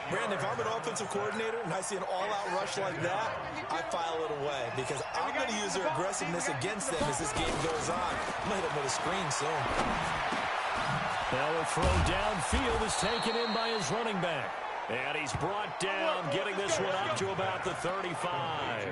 Brandon, if I'm an offensive coordinator and I see an all-out rush like that, I file it away because I'm going to use their aggressiveness against them as this game goes on. I'm going to hit them with a screen soon. Now a throw downfield is taken in by his running back. And he's brought down, getting this one up to about the 35.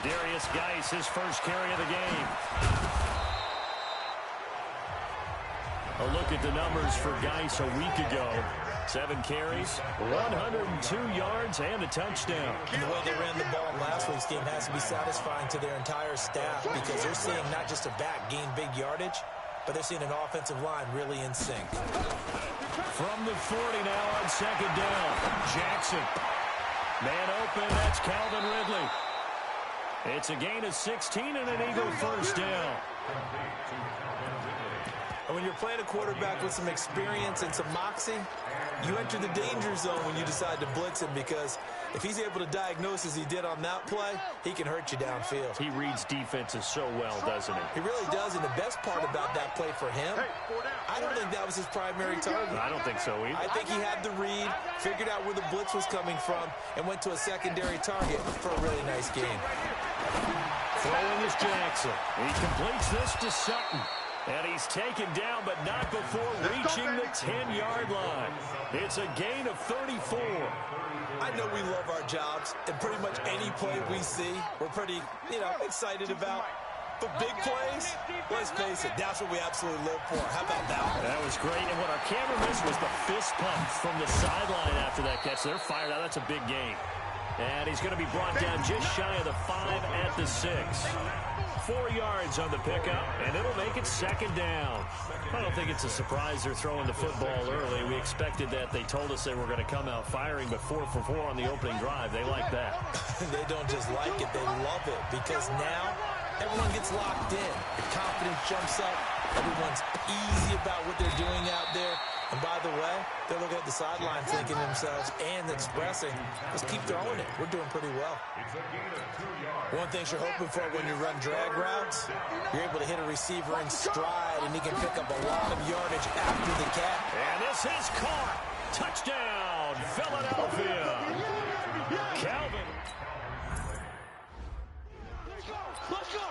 Darius Geis, his first carry of the game. A look at the numbers for Geis a week ago. 7 carries, 102 yards, and a touchdown. And the way they ran the ball in last week's game has to be satisfying to their entire staff because they're seeing not just a back gain big yardage, but they're seeing an offensive line really in sync. From the 40 now on second down. Jackson. Man open, that's Calvin Ridley. It's a gain of 16 and an Eagle first down. And when you're playing a quarterback with some experience and some moxie, you enter the danger zone when you decide to blitz him because if he's able to diagnose as he did on that play, he can hurt you downfield. He reads defenses so well, doesn't he? He really does, and the best part about that play for him, I don't think that was his primary target. I don't think so either. I think he had the read, figured out where the blitz was coming from, and went to a secondary target for a really nice game. Throwing is Jackson. He completes this to Sutton. And he's taken down, but not before reaching the 10-yard line. It's a gain of 34. I know we love our jobs, and pretty much any play we see, we're pretty, excited about. But big plays, let's face it, that's what we absolutely live for. How about that one? That was great, and what our camera missed was the fist pump from the sideline after that catch. They're fired out. That's a big gain. And he's going to be brought down just shy of the 5 at the 6. 4 yards on the pickup, and it'll make it second down. I don't think it's a surprise they're throwing the football early. We expected that. They told us they were going to come out firing, but 4 for 4 on the opening drive. They like that. They don't just like it, they love it, because now everyone gets locked in. The confidence jumps up. Everyone's easy about what they're doing out there. And by the way, they're looking at the sideline thinking to themselves and expressing, let's keep throwing it. We're doing pretty well. One thing you're hoping for when you run drag routes, you're able to hit a receiver in stride, and he can pick up a lot of yardage after the catch. And this is caught. Touchdown, Philadelphia. Calvin. Let's go.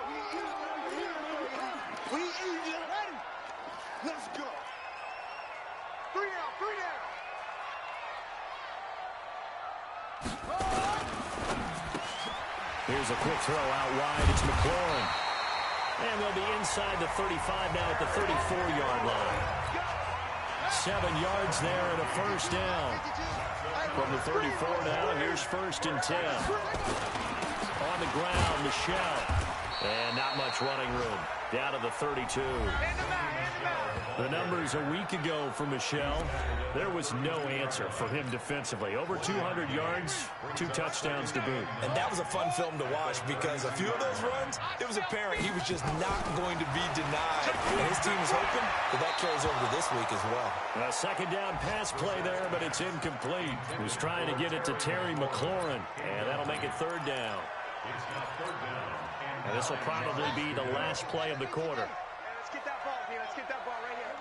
We ready. Let's go. 3 down, 3 down. Here's a quick throw out wide. It's McLaurin. And they'll be inside the 35 now at the 34-yard line. 7 yards there and a first down. From the 34 now, here's 1st and 10. On the ground, Michelle. And not much running room. Down to the 32. The numbers a week ago for Michelle, there was no answer for him defensively. Over 200 yards, 2 touchdowns to boot. And that was a fun film to watch because a few of those runs, it was apparent he was just not going to be denied. And his team is hoping that carries over to this week as well. A second down pass play there, but it's incomplete. He was trying to get it to Terry McLaurin, and that'll make it 3rd down. And this will probably be the last play of the quarter. Let's get that ball here. Let's get that ball right here.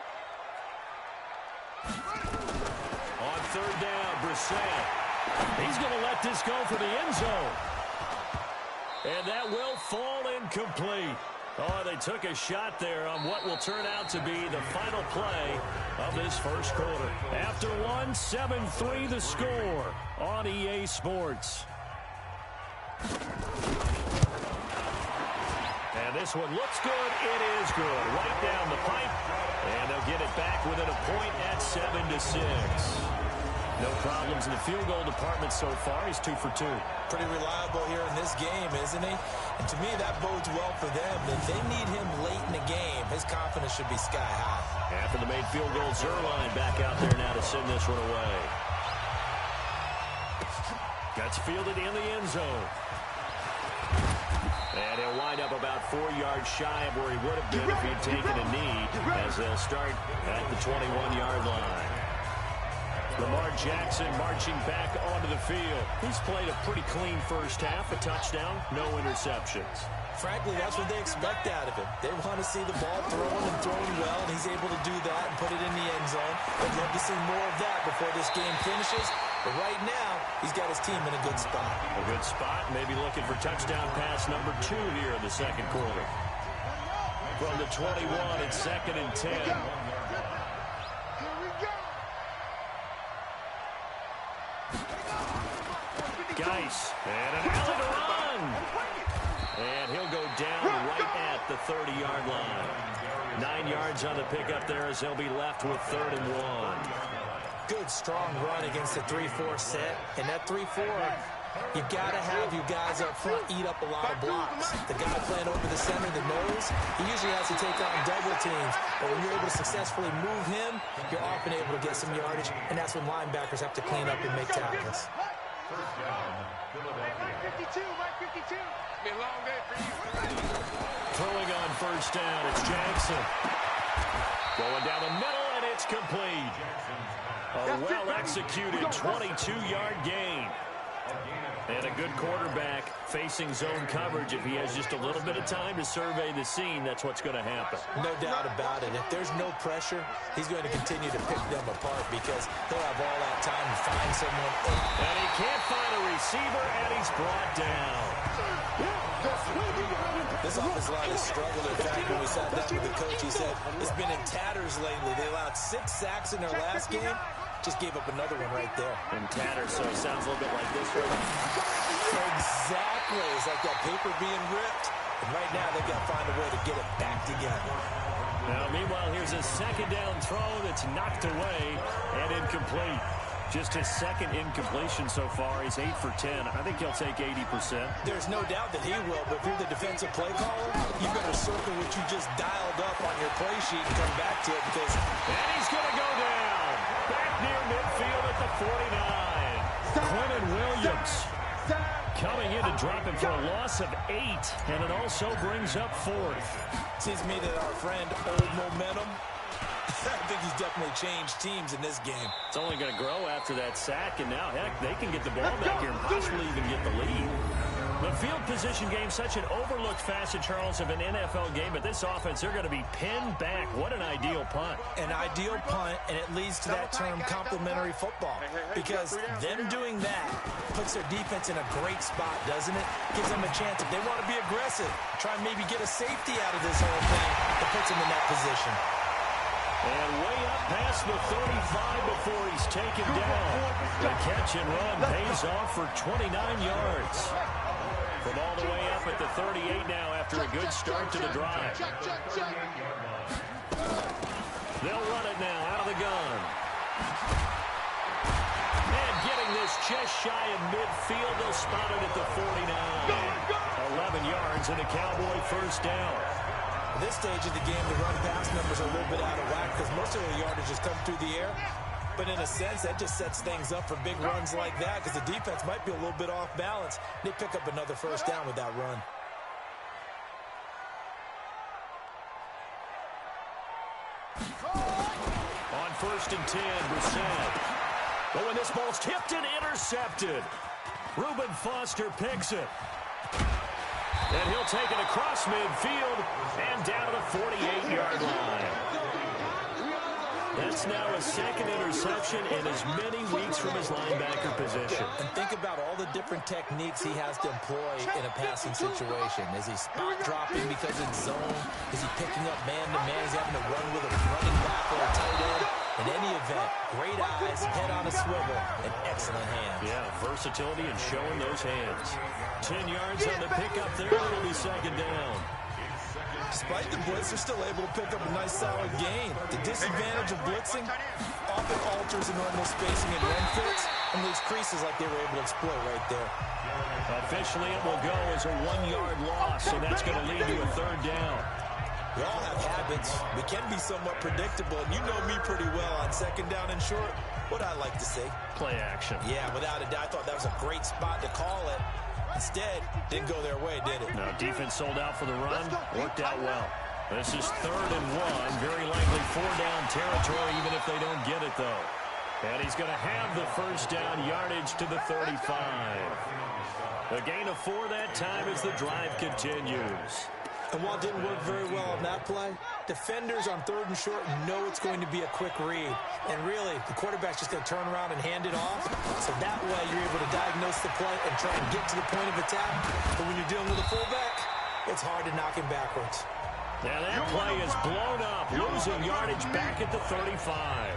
On 3rd down, Brissett. He's going to let this go for the end zone. And that will fall incomplete. Oh, they took a shot there on what will turn out to be the final play of this first quarter. After 1, 7-3 the score on EA Sports. And this one looks good. It is good. Right down the pipe. And they'll get it back within a point at 7-6. No problems in the field goal department so far. He's 2 for 2. Pretty reliable here in this game, isn't he? And to me, that bodes well for them. If they need him late in the game, his confidence should be sky high. After the made field goal, Zerline back out there now to send this one away. That's fielded in the end zone. And he'll wind up about 4 yards shy of where he would have been if he'd taken a knee, as they'll start at the 21-yard line. Lamar Jackson marching back onto the field. He's played a pretty clean first half, a touchdown, no interceptions. Frankly, that's what they expect out of him. They want to see the ball thrown and thrown well, and he's able to do that and put it in the end zone. They'd love to see more of that before this game finishes. But right now, he's got his team in a good spot. A good spot, maybe looking for touchdown pass number 2 here in the second quarter. From the 21, it's 2nd and 10. Geis, and an alley to run. And he'll go down right at the 30-yard line. 9 yards on the pickup there as they'll be left with 3rd and 1. Good, strong run against the 3-4 set. And that 3-4, you got to have your guys up front eat up a lot of blocks. The guy playing over the center, the nose, he usually has to take on double teams. But when you're able to successfully move him, you're often able to get some yardage. And that's when linebackers have to clean up and make tackles. Throwing on first down, it's Jackson. Going down the middle, and it's complete. A well-executed 22-yard gain. And a good quarterback facing zone coverage. If he has just a little bit of time to survey the scene, that's what's going to happen. No doubt about it. If there's no pressure, he's going to continue to pick them apart because he'll have all that time to find someone. And he can't find a receiver, and he's brought down. This offensive line has struggled. In fact, when we sat down with the coach, he said it's been in tatters lately. They allowed 6 sacks in their last game. Just gave up another one right there. In tatters, so it sounds a little bit like this right now. Exactly. It's like that paper being ripped. And right now, they've got to find a way to get it back together. Now, meanwhile, here's a second down throw that's knocked away and incomplete. Just his second incompletion so far. He's 8 for 10. I think he'll take 80%. There's no doubt that he will, but if you're the defensive play caller, you better circle what you just dialed up on your play sheet and come back to it because... And he's going to go down. Back near midfield at the 49. Quentin Williams coming in to drop him for a loss of 8, and it also brings up 4th. Seems to me that our friend Old Momentum, I think he's definitely changed teams in this game. It's only going to grow after that sack, and now, heck, they can get the ball back here and possibly even get the lead. The field position game, such an overlooked facet, Charles, of an NFL game, but this offense, they're going to be pinned back. What an ideal punt. An ideal punt, and it leads to that term complementary football, because them doing that puts their defense in a great spot, doesn't it? Gives them a chance, if they want to be aggressive, try and maybe get a safety out of this whole thing that puts them in that position. And way up past the 35 before he's taken down. The catch and run pays off for 29 yards. From all the way up at the 38 now after a good start to the drive. They'll run it now out of the gun. And getting this just shy of midfield, they'll spot it at the 49. 11 yards and a Cowboy first down. At this stage of the game, the run-pass numbers are a little bit out of whack because most of the yardage has come through the air. But in a sense, that just sets things up for big runs like that because the defense might be a little bit off balance. They pick up another first down with that run. On 1st and 10, Brissett. But when this ball's tipped and intercepted, Reuben Foster picks it. And he'll take it across midfield and down to the 48-yard line. That's now a second interception in as many weeks from his linebacker position. And think about all the different techniques he has to employ in a passing situation. Is he spot dropping because it's zone? Is he picking up man-to-man? Is he having to run with a running back or a tight end? In any event, great eyes, head on a swivel, and excellent hands. Yeah, versatility and showing those hands. 10 yards on the pickup there. It'll be second down. Despite the blitz, they're still able to pick up a nice, solid gain. The disadvantage of blitzing often alters the normal spacing and run fits and leaves creases like they were able to exploit right there. Officially, it will go as a 1-yard loss, so that's going to lead to a third down. We all have habits. We can be somewhat predictable, and you know me pretty well on second down and short. What I like to say? Play action. Yeah, without a doubt. I thought that was a great spot to call it. Instead, didn't go their way, did it? No, defense sold out for the run. Worked out well. This is 3rd and 1. Very likely 4-down territory, even if they don't get it, though. And he's going to have the first down, yardage to the 35. A gain of 4 that time as the drive continues. And while it didn't work very well on that play, defenders on 3rd and short know it's going to be a quick read. And really, the quarterback's just going to turn around and hand it off. So that way, you're able to diagnose the play and try and get to the point of attack. But when you're dealing with a fullback, it's hard to knock him backwards. Now that play is blown up, losing yardage back at the 35.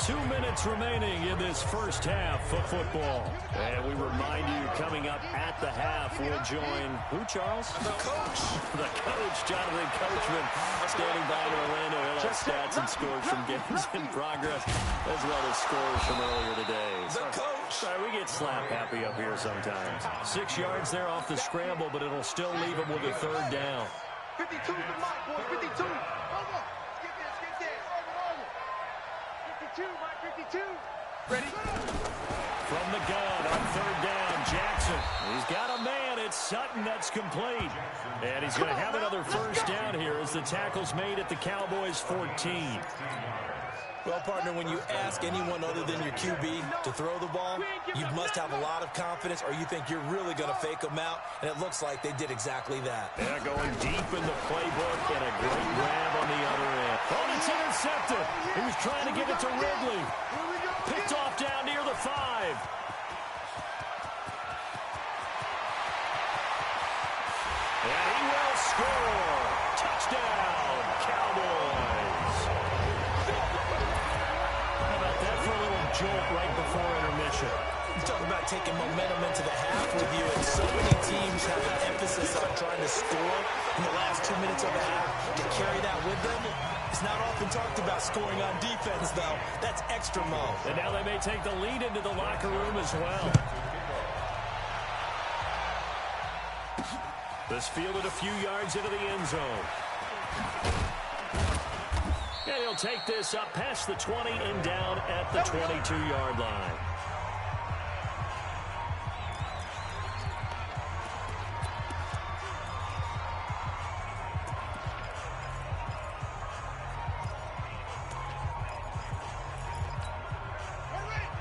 2 minutes remaining in this first half of football. And we remind you, coming up at the half, we'll join who, Charles? The coach. The coach, Jonathan Coachman, standing by in Orlando. He'll have stats and scores from games in progress, as well as scores from earlier today. The coach. Sorry, we get slap happy up here sometimes. 6 yards there off the scramble, but it'll still leave him with a 3rd down. 52 to Mike, boy, 52. Over. Skip this, skip this. 52, Mike, 52. Ready? From the gun on 3rd down, Jackson. He's got a man. It's Sutton that's complete. And he's going to have another first down here as the tackle's made at the Cowboys' 14. Well, partner, when you ask anyone other than your QB to throw the ball, you must have a lot of confidence or you think you're really going to fake them out, and it looks like they did exactly that. Yeah, going deep in the playbook and a great grab on the other end. Oh, it's intercepted. He was trying to give it to Ridley. Picked off down near the 5. And he will score. Touchdown, Cowboys. How about that for a little jolt right before intermission? You talk about taking momentum into the half with you, and so many teams have an emphasis on trying to score in the last 2 minutes of the half. To carry that with them, it's not often talked about scoring on defense, though. That's extra mo. And now they may take the lead into the locker room as well. This fielded a few yards into the end zone. And he'll take this up past the 20 and down at the 22-yard line.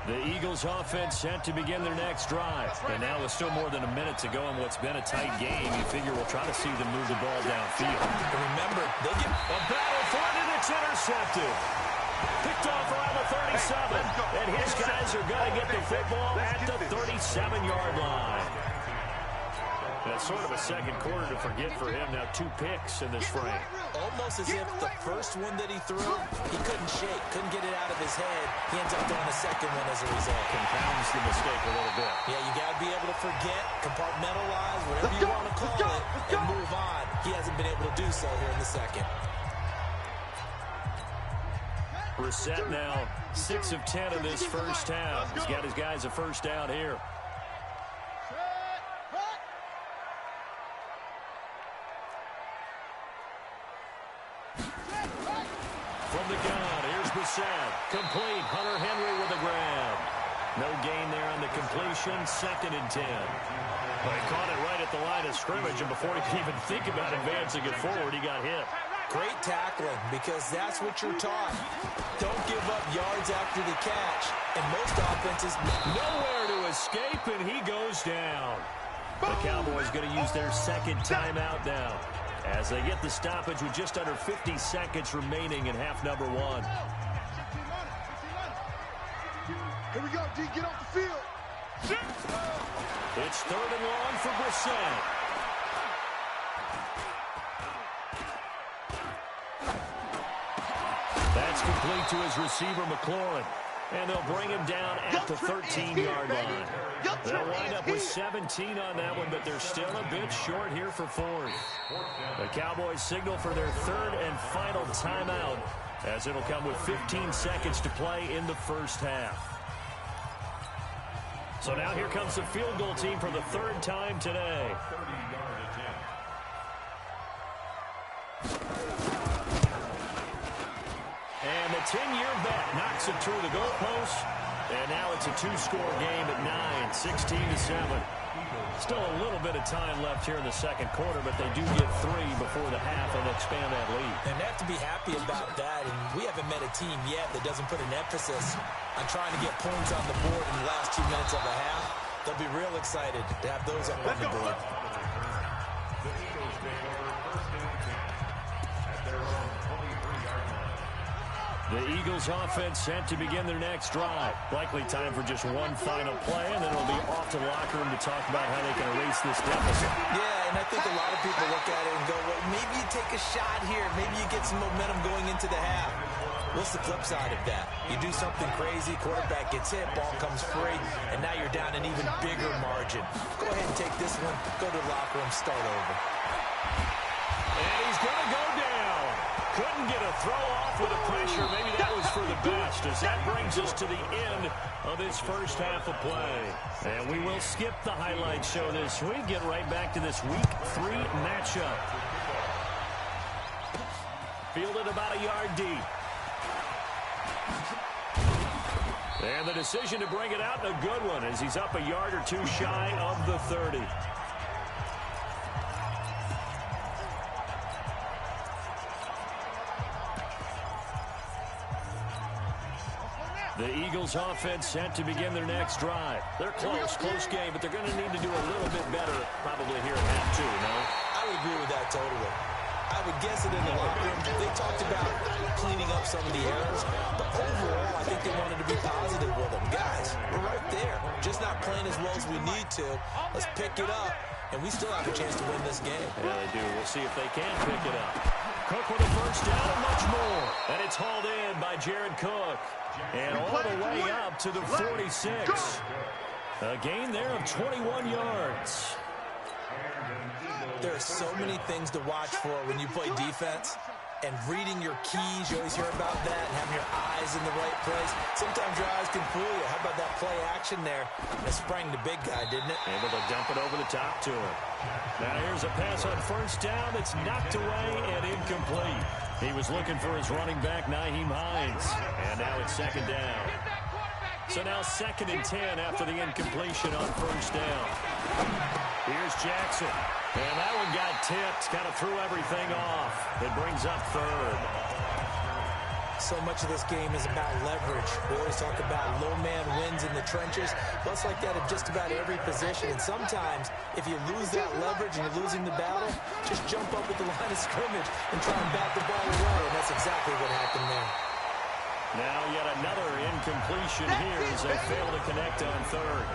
The Eagles offense set to begin their next drive. And now with still more than a minute to go in what's been a tight game, you figure we'll try to see them move the ball downfield. And remember, they get a battle for it, and it's intercepted. Picked off around the 37. And his guys are going to get the football at the 37-yard line. That's sort of a second quarter to forget for him. Now 2 picks in this frame. almost as if the first one that he threw, he couldn't shake, couldn't get it out of his head. He ends up throwing the second one as a result. Compounds the mistake a little bit. Yeah, you got to be able to forget, compartmentalize, whatever you want to call it, and move on. He hasn't been able to do so here in the second. Brissett now 6 of 10 in this first half. He's got his guys a first down here. From the gun, here's Brissett. Complete. Hunter Henry with a grab. No gain there on the completion. 2nd and 10. But he caught it right at the line of scrimmage, and before he could even think about advancing it forward, he got hit. Great tackling, because that's what you're taught. Don't give up yards after the catch. And most offenses, nowhere to escape, and he goes down. The Cowboys going to use their second timeout now, as they get the stoppage with just under 50 seconds remaining in half number 1. Here we go, D. Get off the field. It's 3rd and long for Brissett. That's complete to his receiver, McLaurin. And they'll bring him down at the 13-yard line. They'll wind up with 17 on that one, but they're still a bit short here for 4th. The Cowboys signal for their 3rd and final timeout, as it'll come with 15 seconds to play in the first half. So now here comes the field goal team for the 3rd time today. And the 10-year bet knocks it through the goalpost. And now it's a 2-score game at 9, 16-7. Still a little bit of time left here in the second quarter, but they do get 3 before before the half and expand that lead. And they have to be happy about that. And we haven't met a team yet that doesn't put an emphasis on trying to get points on the board in the last 2 minutes of a half. They'll be real excited to have those up on the board. The Eagles offense set to begin their next drive. Likely time for just one final play, and then it'll be off to the locker room to talk about how they can erase this deficit. Yeah, and I think a lot of people look at it and go, well, maybe you take a shot here. Maybe you get some momentum going into the half. What's the flip side of that? You do something crazy, quarterback gets hit, ball comes free, and now you're down an even bigger margin. Go ahead and take this one, go to the locker room, start over. And he's going to go down. Couldn't get a throw off with the pressure. Maybe that was for the best, as that brings us to the end of this first half of play. And we will skip the highlight show this week. Get right back to this Week 3 matchup. Fielded about a yard deep. And the decision to bring it out, a good one, as he's up a yard or two shy of the 30. The Eagles offense set to begin their next drive. They're close game, but they're going to need to do a little bit better probably here in half two, no? I would agree with that totally. I would guess it in the locker room. They talked about cleaning up some of the errors, but overall, I think they wanted to be positive with them. Guys, we're right there. Just not playing as well as we need to. Let's pick it up, and we still have a chance to win this game. Yeah, they do. We'll see if they can pick it up. Cook with a first down and much more. And it's hauled in by Jared Cook. And all the way up to the 46. A gain there of 21 yards. There are so many things to watch for when you play defense. And reading your keys, you always hear about that, and having your eyes in the right place. Sometimes your eyes can fool you. How about that play action there? It sprang the big guy, didn't it? Able to dump it over the top to him. Now here's a pass on first down. It's knocked away and incomplete. He was looking for his running back, Nyheim Hines. And now it's second down. So now 2nd and 10 after the incompletion on first down. Here's Jackson. And that one got tipped. Kind of threw everything off. It brings up 3rd. So much of this game is about leverage. We always talk about low man wins in the trenches. Well, it's like that at just about every position. And sometimes, if you lose that leverage and you're losing the battle, just jump up at the line of scrimmage and try and bat the ball away. And that's exactly what happened there. Now yet another incompletion here as they fail to connect on 3rd.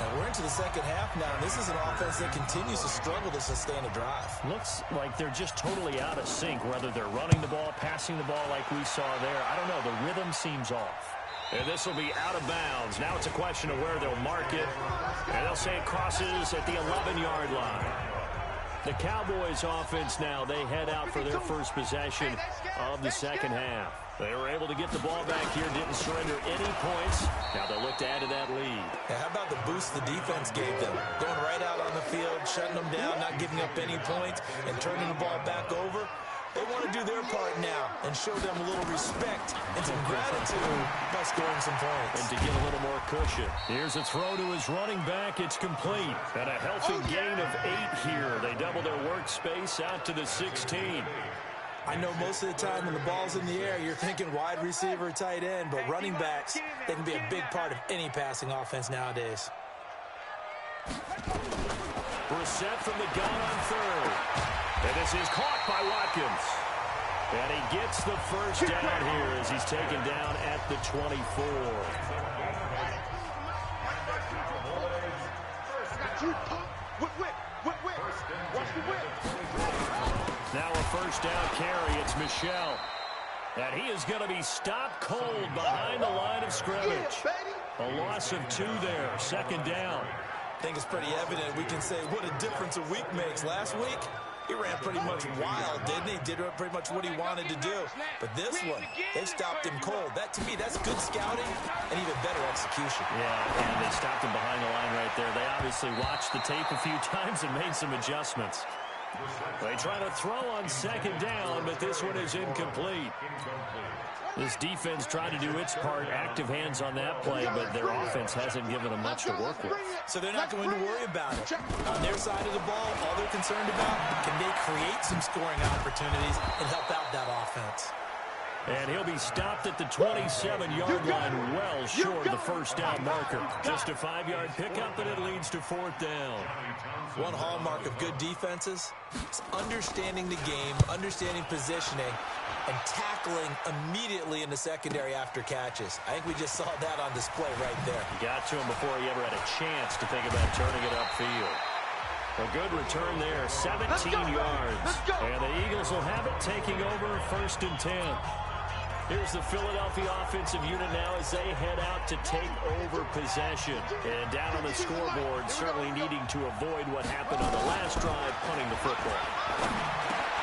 And we're into the second half now. This is an offense that continues to struggle to sustain a drive. Looks like they're just totally out of sync, whether they're running the ball, passing the ball like we saw there. I don't know. The rhythm seems off. And this will be out of bounds. Now it's a question of where they'll mark it. And they'll say it crosses at the 11-yard line. The Cowboys offense now, they head out for their first possession of the second half. They were able to get the ball back here, didn't surrender any points. Now they'll look to add to that lead. Yeah, how about the boost the defense gave them? Going right out on the field, shutting them down, not giving up any points, and turning the ball back over. They want to do their part now and show them a little respect and some gratitude by scoring some points. And to get a little more cushion. Here's a throw to his running back. It's complete. And a healthy gain of 8 here. They double their workspace out to the 16. I know most of the time when the ball's in the air, you're thinking wide receiver, tight end, but running backs, they can be a big part of any passing offense nowadays. Brissett from the gun on 3rd. And this is caught by Watkins. And he gets the first down here as he's taken down at the 24. Now a first down carry. It's Michel. And he is going to be stopped cold behind the line of scrimmage. A loss of 2 there. Second down. I think it's pretty evident. We can say what a difference a week makes. Last week, he ran pretty much wild, didn't he? Did pretty much what he wanted to do. But this one, they stopped him cold. That, to me, that's good scouting and even better execution. Yeah, and they stopped him behind the line right there. They obviously watched the tape a few times and made some adjustments. They try to throw on second down, but this one is incomplete. This defense tried to do its part, active hands on that play, but their offense hasn't given them much to work with. So they're not going to worry about it. On their side of the ball, all they're concerned about, can they create some scoring opportunities and help out that offense? And he'll be stopped at the 27-yard line, well short of the first down marker. Just a 5-yard pickup, and it leads to fourth down. One hallmark of good defenses is understanding the game, understanding positioning, and tackling immediately in the secondary after catches. I think we just saw that on display right there. Got to him before he ever had a chance to think about turning it upfield. A good return there, 17 yards. And the Eagles will have it, taking over first and 10. Here's the Philadelphia offensive unit now as they head out to take over possession. And down on the scoreboard, certainly needing to avoid what happened on the last drive, punting the football.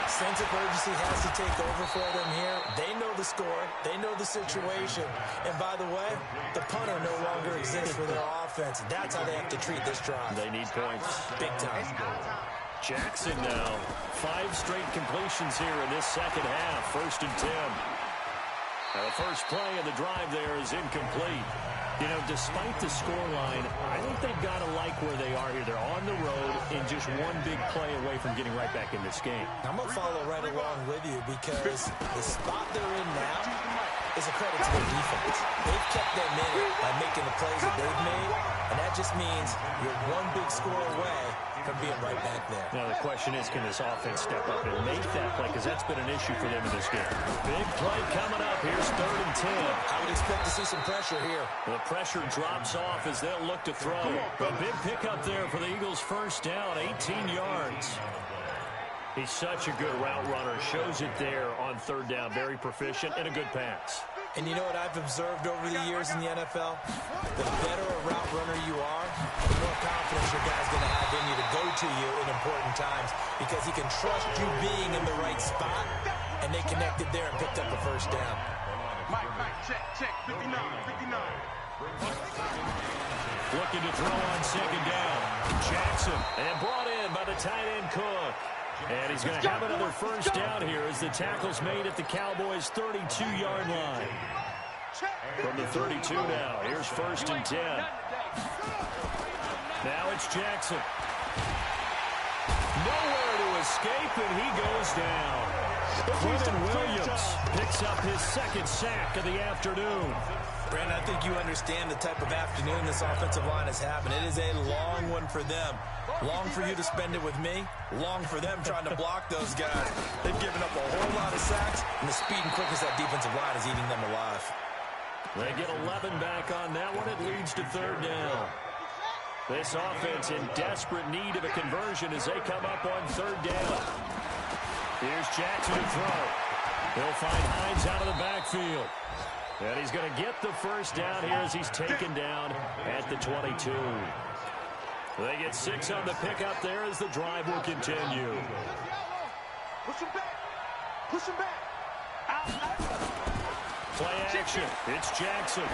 Sense of urgency has to take over for them here. They know the score. They know the situation. And by the way, the punter no longer exists for their offense. That's how they have to treat this drive. They need points. Big time. Jackson now. 5 straight completions here in this second half. First and 10. Now the first play of the drive there is incomplete. You know, despite the scoreline, I think they've got to like where they are here. They're on the road and just one big play away from getting right back in this game. I'm going to follow right along with you because the spot they're in now is a credit to their defense. They've kept them in it by making the plays that they've made, and that just means you're one big score away from being right back there. Now the question is, can this offense step up and make that play? Because that's been an issue for them in this game. Big play coming up. Here's third and 10. I would expect to see some pressure here. The pressure drops off as they'll look to throw. A big pickup there for the Eagles' first down, 18 yards. He's such a good route runner. Shows it there on third down. Very proficient and a good pass. And you know what I've observed over the years in the NFL? The better a route runner you are, the more confidence your guy's going to have in you to go to you in important times because he can trust you being in the right spot, and they connected there and picked up the first down. Mike, check, 59. Looking to throw on second down. Jackson, and brought in by the tight end Cook. And he's going to have another first down here as the tackle's made at the Cowboys' 32-yard line. From the 32 now, here's first and 10. Now it's Jackson. Nowhere to escape, and he goes down. Quentin Williams picks up his second sack of the afternoon. Brandon, I think you understand the type of afternoon this offensive line is having. It is a long one for them. Long for you to spend it with me. Long for them trying to block those guys. They've given up a whole lot of sacks, and the speed and quickness that defensive line is eating them alive. They get 11 back on that one. It leads to third down. This offense in desperate need of a conversion as they come up on third down. Here's Jackson to throw. He'll find Hines out of the backfield. And he's going to get the first down here as he's taken down at the 22. They get 6 on the pickup there as the drive will continue. Push him back. Play action. It's Jackson.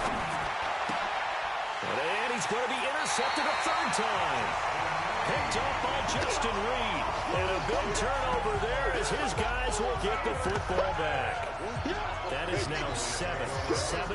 And he's going to be intercepted a third time. Picked up by Justin Reed. And a big turnover there as his guys will get the football back. That is now 7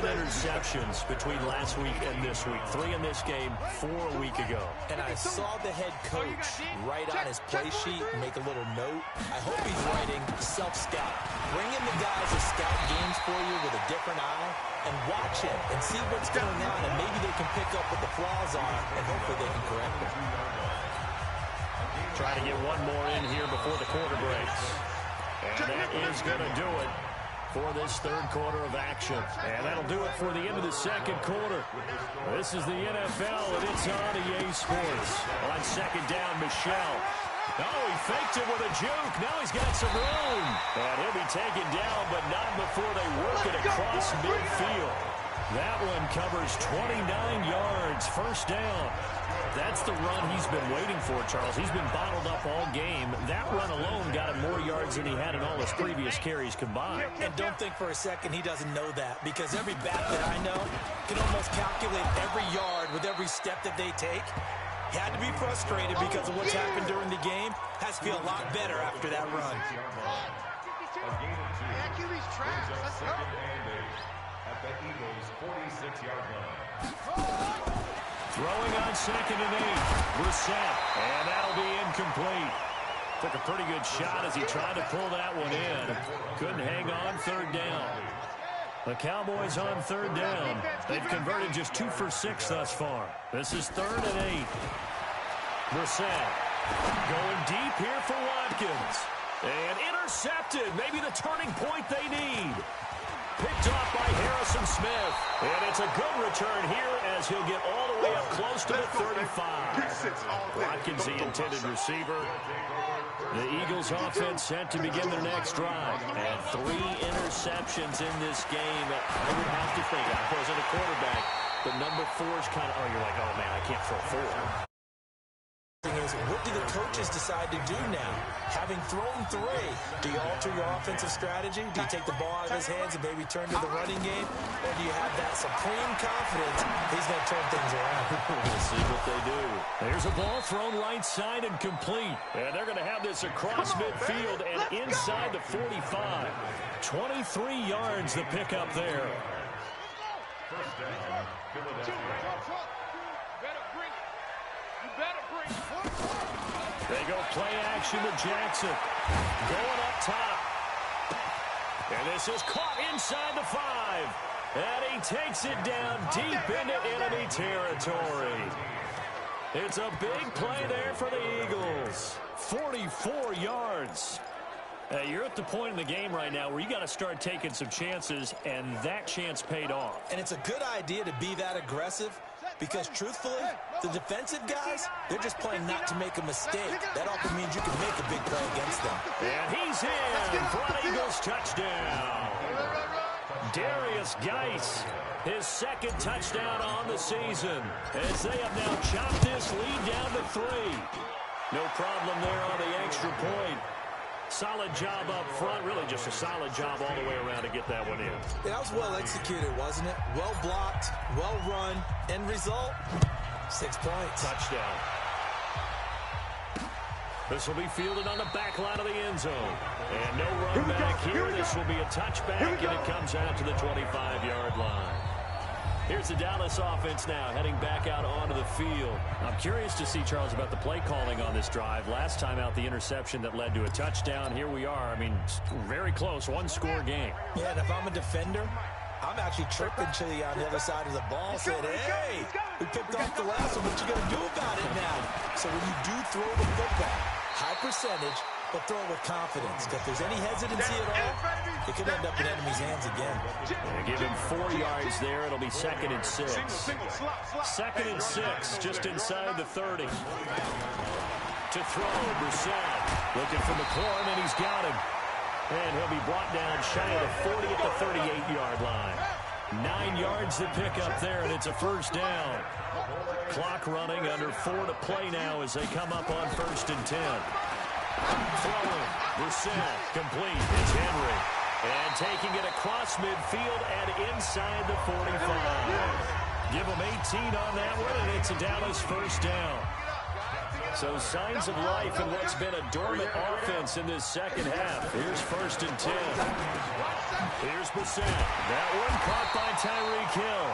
interceptions between last week and this week. 3 in this game, 4 a week ago. And I saw the head coach write on his play sheet, make a little note. I hope he's writing self-scout. Bring in the guys that scout games for you with a different eye and watch it and see what's going on, and maybe they can pick up what the flaws are, and hopefully they can correct it. Try to get one more in here before the quarter breaks. And that is going to do it for this third quarter of action. And that'll do it for the end of the second quarter. This is the NFL, and it's on EA Sports. On second down, Michelle. Oh, he faked it with a juke. Now he's got some room. And he'll be taken down, but not before they work it across midfield. That one covers 29 yards. First down. That's the run he's been waiting for, Charles. He's been bottled up all game. That run alone got him more yards than he had in all his previous carries combined. And don't think for a second he doesn't know that, because every back that I know can almost calculate every yard with every step that they take. He had to be frustrated because of what's happened during the game. Has to feel a lot better after that run. QB's trash. Let's go. At the Eagles' 46-yard line. Throwing on 2nd and 8. Brissett. And that'll be incomplete. Took a pretty good shot as he tried to pull that one in. Couldn't hang on 3rd down. The Cowboys on 3rd down. They've converted just 2 for 6 thus far. This is 3rd and 8. Brissett going deep here for Watkins. And intercepted. Maybe the turning point they need. Picked off by Harrison Smith. And it's a good return here as he'll get all the way up close to the 35. Watkins, the intended receiver. The Eagles offense set to begin their next drive. And 3 interceptions in this game. I would have to think, I wasn't a quarterback, but number 4 is kind of, you're like, oh, man, I can't throw 4. Is what do the coaches decide to do now? Having thrown 3, do you alter your offensive strategy? Do you take the ball out of his hands and maybe turn to the running game? Or do you have that supreme confidence he's going to turn things around? We'll see what they do. There's a ball thrown right side and complete. And they're going to have this across midfield and inside the 45. 23 yards the pickup there. First down, Philadelphia. They go play action to Jackson. Going up top. And this is caught inside the 5. And he takes it down deep into enemy territory. It's a big play there for the Eagles. 44 yards. You're at the point in the game right now where you got to start taking some chances, and that chance paid off. And it's a good idea to be that aggressive because, truthfully, the defensive guys, they're just playing not to make a mistake. That often means you can make a big play against them. And he's in for an Eagles touchdown. Darius Geis, his 2nd touchdown on the season, as they have now chopped this lead down to 3. No problem there on the extra point. Solid job up front, really just a solid job all the way around to get that one in. Yeah, that was well executed, wasn't it? Well blocked, well run. End result, 6 points. Touchdown. This will be fielded on the back line of the end zone. And no run back here. This will be a touchback, and it comes out to the 25-yard line. Here's the Dallas offense now heading back out onto the field. I'm curious to see, Charles, about the play calling on this drive. Last time out, the interception that led to a touchdown. Here we are. I mean, very close, 1-score game. Yeah, and if I'm a defender, I'm actually chirping Chili on the other side of the ball, saying, hey, we picked off the last one. What you going to do about it now? So when you do throw the football, high percentage, but throw it with confidence. If there's any hesitancy at all, it could end up in enemy's hands again. Give him 4 yards there. It'll be 2nd and 6. 2nd and 6, just inside the 30. To throw, Brissett looking for McLaurin, and he's got him. And he'll be brought down shy of the 40 at the 38-yard line. 9 yards to pick up there, and it's a 1st down. Clock running, under 4 to play now as they come up on 1st and 10. Throwing, Brissett, complete, it's Henry. And taking it across midfield and inside the 45. Give him 18 on that one, and it's a Dallas 1st down. So signs of life in what's been a dormant offense in this 2nd half. Here's 1st and 10. Here's Brissett. That one caught by Tyreek Hill.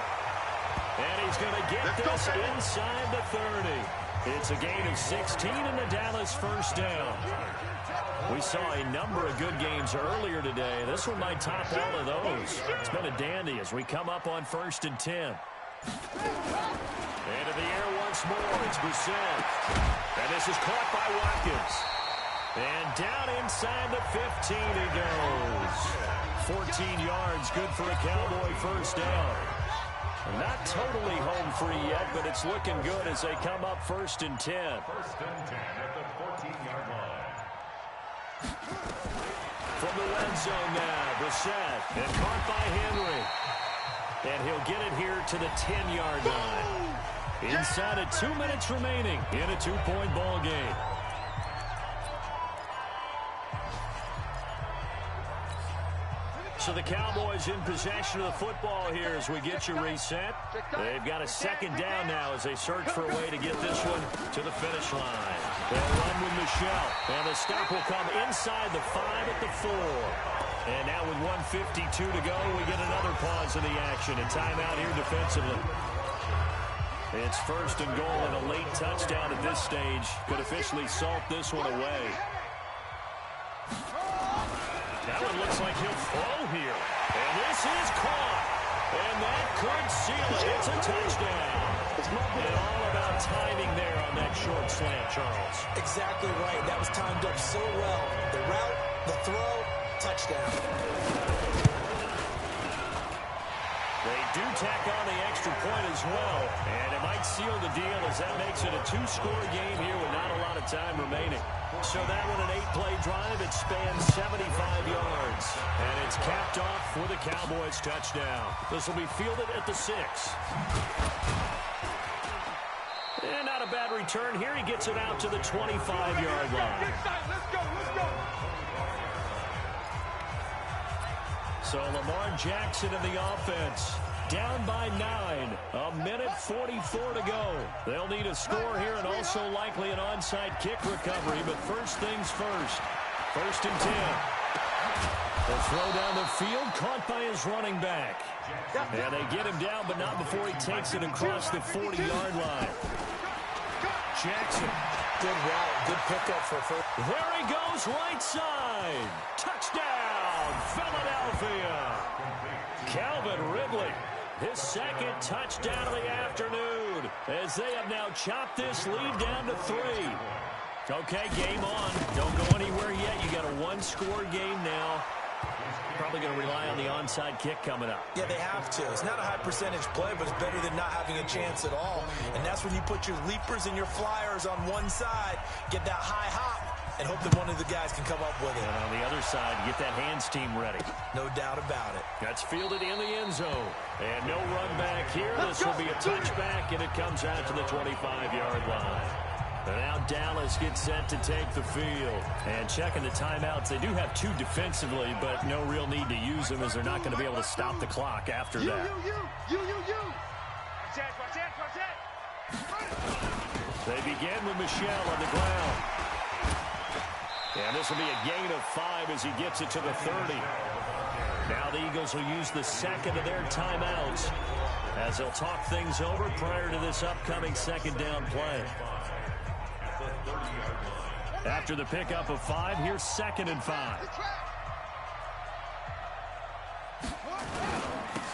And he's going to get this inside the 30. It's a gain of 16 in the Dallas 1st down. We saw a number of good games earlier today. This one might top all of those. It's been a dandy as we come up on 1st and 10. Into the air once more. It's Brissett. And this is caught by Watkins. And down inside the 15 he goes. 14 yards, good for a Cowboy 1st down. Not totally home free yet, but it's looking good as they come up 1st and 10. 1st and 10 at the 14-yard line. From the red zone now, Brissett. And caught by Henry. And he'll get it here to the 10-yard line. Inside of 2 minutes remaining in a 2-point ball game. So the Cowboys in possession of the football here as we get you reset. They've got a second down now as they search for a way to get this one to the finish line. They'll run with Michelle, and the stop will come inside the 5 at the 4. And now with 1:52 to go, we get another pause in the action. A timeout here defensively. It's first and goal, and a late touchdown at this stage could officially salt this one away. That one looks like he'll throw here. And this is caught. And that could seal it. It's a touchdown. And all about timing there on that short slant, Charles. Exactly right. That was timed up so well. The route, the throw, touchdown. They do tack on the extra point as well, and it might seal the deal as that makes it a 2-score game here with not a lot of time remaining. So that one, an 8-play drive. It spans 75 yards, and it's capped off for the Cowboys touchdown. This will be fielded at the 6. And not a bad return here. He gets it out to the 25-yard line. Let's go. So Lamar Jackson in the offense, down by 9. A minute 44 to go. They'll need a score here and also likely an onside kick recovery, but first things first. First and 10. The throw down the field, caught by his running back. And they get him down, but not before he takes it across the 40-yard line. Jackson. Good route, good pickup for first. There he goes, right side. Touchdown, Philadelphia. Calvin Ridley, his second touchdown of the afternoon, as they have now chopped this lead down to 3. Okay, game on. Don't go anywhere yet. You got a 1-score game now. Probably going to rely on the onside kick coming up. Yeah, they have to. It's not a high percentage play, but it's better than not having a chance at all. And that's when you put your leapers and your flyers on one side, get that high hop, and hope that one of the guys can come up with it. And on the other side, get that hands team ready. No doubt about it. That's fielded in the end zone. And no run back here. This will be a touchback, and it comes out to the 25-yard line. And now Dallas gets set to take the field. And checking the timeouts, they do have 2 defensively, but no real need to use them as they're not going to be able to stop the clock after that. They begin with Michelle on the ground. And this will be a gain of 5 as he gets it to the 30. Now the Eagles will use the second of their timeouts as they'll talk things over prior to this upcoming second down play. After the pickup of 5, here's 2nd and 5.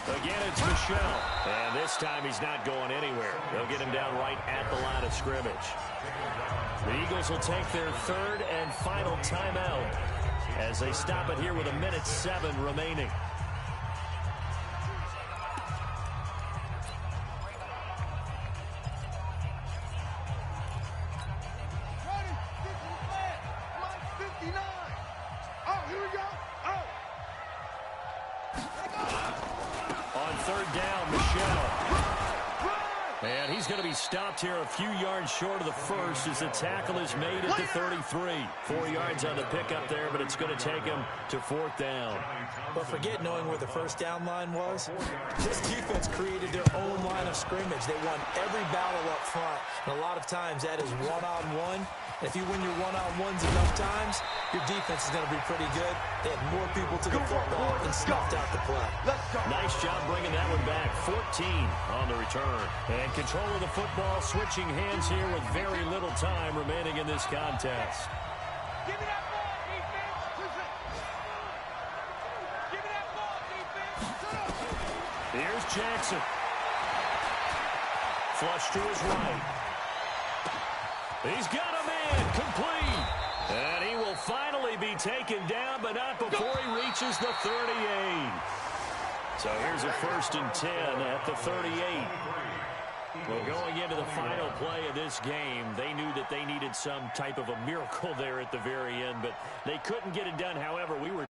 Again, it's Michelle. And this time he's not going anywhere. They'll get him down right at the line of scrimmage. The Eagles will take their 3rd and final timeout as they stop it here with 1:07 remaining. Stopped here a few yards short of the first as the tackle is made at the 33. 4 yards on the pickup there, but it's going to take him to 4th down. But forget knowing where the first down line was. This defense created their own line of scrimmage. They won every battle up front, and a lot of times that is one-on-one. And if you win your one-on-ones enough times, your defense is going to be pretty good. They had more people to the football and snuffed out the play. Nice job bringing that one back. 14 on the return. And control of the football, switching hands here with very little time remaining in this contest. Give me that ball, defense. Give me that ball, defense. Here's Jackson. Flush to his right. He's got a man complete. And he will finally be taken down, but not before he reaches the 38. So here's a 1st and 10 at the 38. Well, going into the final play of this game, they knew that they needed some type of a miracle there at the very end, but they couldn't get it done. However, we were